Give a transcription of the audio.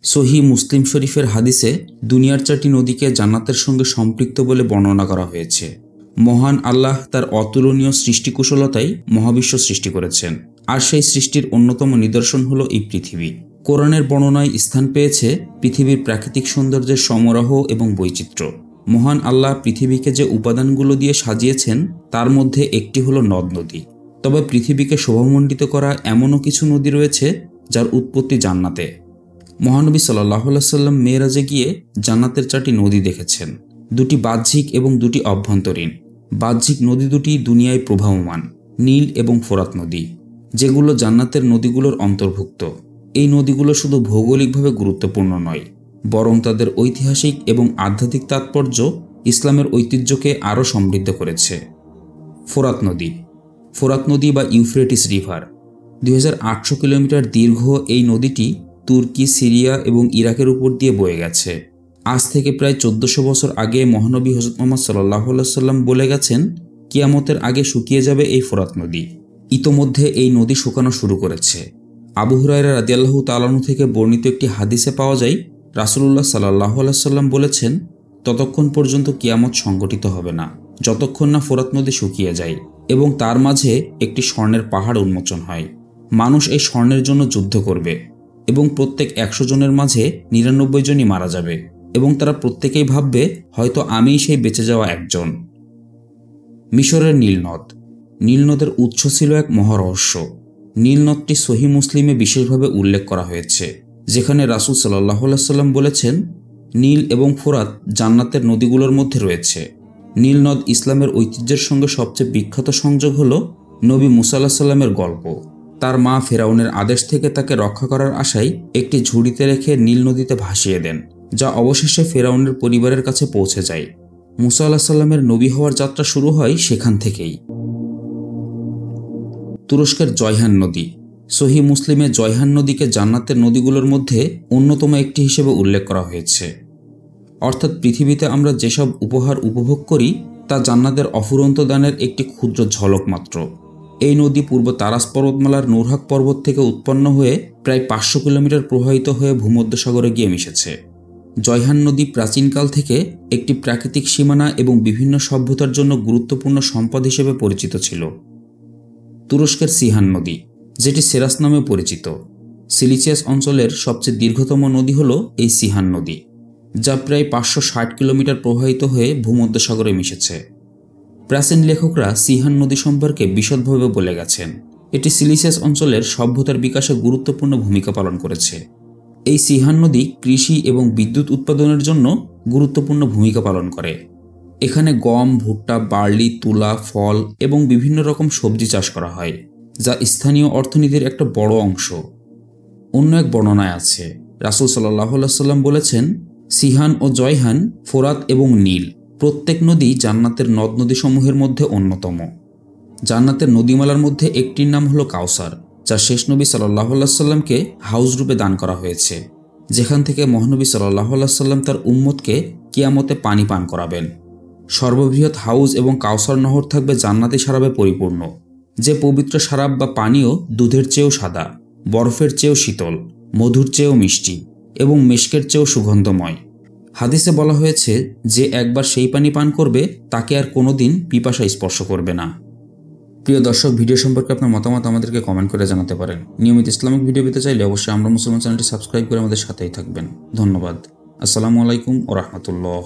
সহি মুসলিম শরীফের হাদিসে দুনিয়ার 4টি নদীকে জান্নাতের সঙ্গে সম্পৃক্ত বলে বর্ণনা করা হয়েছে। মহান আল্লাহ তার অতুলনীয় সৃষ্টিকুশলতায় মহাবিশ্ব সৃষ্টি করেছেন, আর সেই সৃষ্টির অন্যতম নিদর্শন হলো এই পৃথিবী। কোরআনের বর্ণনায় স্থান পেয়েছে পৃথিবীর প্রাকৃতিক সৌন্দর্যের সমারোহ এবং বৈচিত্র্য। মহান আল্লাহ পৃথিবীকে যে উপাদানগুলো দিয়ে সাজিয়েছেন তার মধ্যে একটি হলো নদ নদী। তবে পৃথিবীকে শোভামণ্ডিত করা এমনও কিছু নদী রয়েছে যার উৎপত্তি জান্নাতে। মহানবী সাল্লাল্লাহু আলাইহি সাল্লাম মেরাজে গিয়ে জান্নাতের 4টি নদী দেখেছেন, 2টি বাহ্যিক এবং 2টি অভ্যন্তরীণ। বাহ্যিক নদী দুটি দুনিয়ায় প্রবাহমান, নীল এবং ফোরাত নদী, যেগুলো জান্নাতের নদীগুলোর অন্তর্ভুক্ত। এই নদীগুলো শুধু ভৌগোলিকভাবে গুরুত্বপূর্ণ নয়, বরং তাদের ঐতিহাসিক এবং আধ্যাত্মিক তাৎপর্য ইসলামের ঐতিহ্যকে আরও সমৃদ্ধ করেছে। ফোরাত নদী। ফোরাত নদী বা ইউফ্রেটিস রিভার 2800 কিলোমিটার দীর্ঘ এই নদীটি তুর্কি, সিরিয়া এবং ইরাকের উপর দিয়ে বয়ে গেছে। আজ থেকে প্রায় 1400 বছর আগে মহানবী হযরত মুহাম্মদ সাল্লাল্লাহু আলাইহি সাল্লাম বলে গেছেন, কিয়ামতের আগে শুকিয়ে যাবে এই ফোরাত নদী। ইতোমধ্যে এই নদী শুকানো শুরু করেছে। আবু হুরায়রা রাদিয়াল্লাহু তাআলা আনহু থেকে বর্ণিত একটি হাদিসে পাওয়া যায়, রাসূলুল্লাহ সাল্লাল্লাহু আলাইহি সাল্লাম বলেছেন, ততক্ষণ পর্যন্ত কিয়ামত সংঘটিত হবে না যতক্ষণ না ফোরাত নদী শুকিয়ে যায় এবং তার মাঝে একটি স্বর্ণের পাহাড় উন্মোচন হয়। মানুষ এই স্বর্ণের জন্য যুদ্ধ করবে এবং প্রত্যেক 100 জনের মাঝে 99 জনই মারা যাবে এবং তারা প্রত্যেকেই ভাববে, হয়তো আমিই সেই বেঁচে যাওয়া একজন। মিশরের নীলনদ। নীলনদের উৎস ছিল এক মহারহস্য। নীলনদটি সহি মুসলিমে বিশেষভাবে উল্লেখ করা হয়েছে, যেখানে রাসূল সাল্লাল্লাহু আলাইহি সাল্লাম বলেছেন, নীল এবং ফোরাত জান্নাতের নদীগুলোর মধ্যে রয়েছে। নীলনদ ইসলামের ঐতিহ্যের সঙ্গে সবচেয়ে বিখ্যাত সংযোগ হল নবী মুসা আলাইহিস সালামের গল্প। তার মা ফেরাউনের আদেশ থেকে তাকে রক্ষা করার আশায় একটি ঝুড়িতে রেখে নীল নদীতে ভাসিয়ে দেন, যা অবশেষে ফেরাউনের পরিবারের কাছে পৌঁছে যায়। মুসা আলাইহিস সালামের নবী হওয়ার যাত্রা শুরু হয় সেখান থেকেই। তুরস্কের জয়হান নদী। সহি মুসলিমে জয়হান নদীকে জান্নাতের নদীগুলোর মধ্যে অন্যতম একটি হিসেবে উল্লেখ করা হয়েছে। অর্থাৎ পৃথিবীতে আমরা যেসব উপহার উপভোগ করি তা জান্নাতের অফুরন্ত দানের একটি ক্ষুদ্র ঝলক মাত্র। এই নদী পূর্ব তারাস পর্বতমালার নুরহাক পর্বত থেকে উৎপন্ন হয়ে প্রায় 500 কিলোমিটার প্রবাহিত হয়ে ভূমধ্যসাগরে গিয়ে মিশেছে। জয়হান নদী প্রাচীনকাল থেকে একটি প্রাকৃতিক সীমানা এবং বিভিন্ন সভ্যতার জন্য গুরুত্বপূর্ণ সম্পদ হিসেবে পরিচিত ছিল। তুরস্কের সিহান নদী, যেটি সেরাস নামে পরিচিত। সিলিসিয়াস অঞ্চলের সবচেয়ে দীর্ঘতম নদী হল এই সিহান নদী, যা প্রায় 560 কিলোমিটার প্রবাহিত হয়ে ভূমধ্যসাগরে মিশেছে। প্রাচীন লেখকরা সিহান নদী সম্পর্কে বিশদভাবে বলে গেছেন, এটি সিলিসিয়াস অঞ্চলের সভ্যতার বিকাশে গুরুত্বপূর্ণ ভূমিকা পালন করেছে। এই সিহান নদী কৃষি এবং বিদ্যুৎ উৎপাদনের জন্য গুরুত্বপূর্ণ ভূমিকা পালন করে। এখানে গম, ভুট্টা, বার্লি, তুলা, ফল এবং বিভিন্ন রকম সবজি চাষ করা হয়, যা স্থানীয় অর্থনীতির একটা বড় অংশ। অন্য এক বর্ণনায় আছে, রাসূল সাল্লাল্লাহু আলাইহি সাল্লাম বলেছেন, সিহান ও জয়হান, ফোরাত এবং নীল প্রত্যেক নদী জান্নাতের নদ নদীসমূহের মধ্যে অন্যতম। জান্নাতের নদীমালার মধ্যে একটির নাম হলো কাউসার, যা শেষ নবী সাল্লাল্লাহু আলাইহি সাল্লামকে হাউজ রূপে দান করা হয়েছে, যেখান থেকে মহানবী সাল্লাল্লাহু আলাইহি সাল্লাম তার উম্মতকে কিয়ামতে পানি পান করাবেন। সর্ববৃহৎ হাউজ এবং কাউসার নহর থাকবে জান্নাতি শরাবে পরিপূর্ণ, যে পবিত্র শরাব বা পানীয় দুধের চেয়েও সাদা, বরফের চেয়েও শীতল, মধুর চেয়েও মিষ্টি এবং মেশকের চেয়েও সুগন্ধময়। হাদিসে বলা হয়েছে, যে একবার সেই পানি পান করবে তাকে আর কোনোদিন পিপাসা স্পর্শ করবে না। প্রিয় দর্শক, ভিডিও সম্পর্কে আপনার মতামত আমাদেরকে কমেন্ট করে জানাতে পারেন। নিয়মিত ইসলামিক ভিডিও পেতে চাইলে অবশ্যই আমরা মুসলমান চ্যানেলটি সাবস্ক্রাইব করে আমাদের সাথেই থাকবেন। ধন্যবাদ। আসসালামু আলাইকুম ওয়া রাহমাতুল্লাহ।